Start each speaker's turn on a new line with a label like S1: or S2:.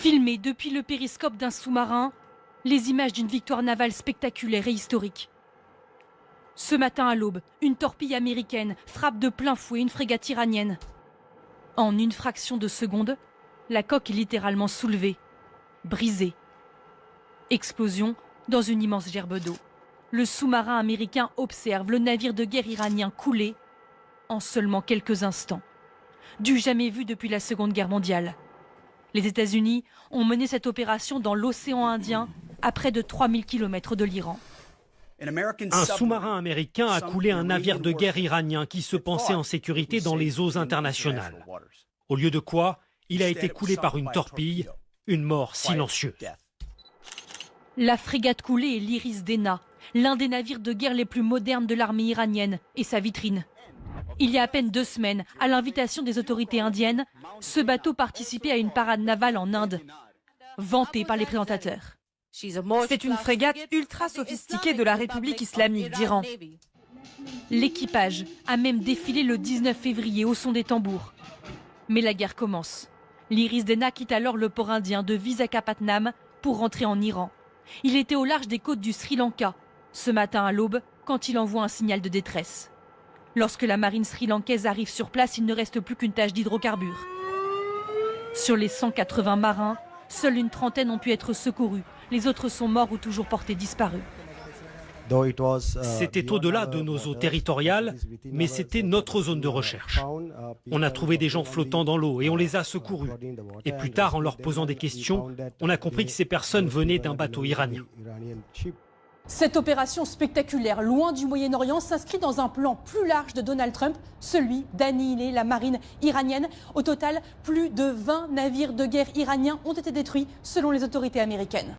S1: Filmées depuis le périscope d'un sous-marin, les images d'une victoire navale spectaculaire et historique. Ce matin à l'aube, une torpille américaine frappe de plein fouet une frégate iranienne. En une fraction de seconde, la coque est littéralement soulevée, brisée. Explosion dans une immense gerbe d'eau. Le sous-marin américain observe le navire de guerre iranien couler en seulement quelques instants. Du jamais vu depuis la Seconde Guerre mondiale. Les États-Unis ont mené cette opération dans l'océan Indien, à près de 3000 km de l'Iran.
S2: Un sous-marin américain a coulé un navire de guerre iranien qui se pensait en sécurité dans les eaux internationales. Au lieu de quoi, il a été coulé par une torpille, une mort silencieuse.
S1: La frégate coulée est l'Iris Dena, l'un des navires de guerre les plus modernes de l'armée iranienne et sa vitrine. Il y a à peine 2 semaines, à l'invitation des autorités indiennes, ce bateau participait à une parade navale en Inde, vantée par les présentateurs.
S3: C'est une frégate ultra sophistiquée de la République islamique d'Iran.
S1: L'équipage a même défilé le 19 février au son des tambours. Mais la guerre commence. L'Iris Dena quitte alors le port indien de Visakhapatnam pour rentrer en Iran. Il était au large des côtes du Sri Lanka, ce matin à l'aube, quand il envoie un signal de détresse. Lorsque la marine sri-lankaise arrive sur place, il ne reste plus qu'une tache d'hydrocarbures. Sur les 180 marins, seuls une trentaine ont pu être secourus. Les autres sont morts ou toujours portés disparus.
S2: C'était au-delà de nos eaux territoriales, mais c'était notre zone de recherche. On a trouvé des gens flottant dans l'eau et on les a secourus. Et plus tard, en leur posant des questions, on a compris que ces personnes venaient d'un bateau iranien.
S1: Cette opération spectaculaire, loin du Moyen-Orient, s'inscrit dans un plan plus large de Donald Trump, celui d'annihiler la marine iranienne. Au total, plus de 20 navires de guerre iraniens ont été détruits selon les autorités américaines.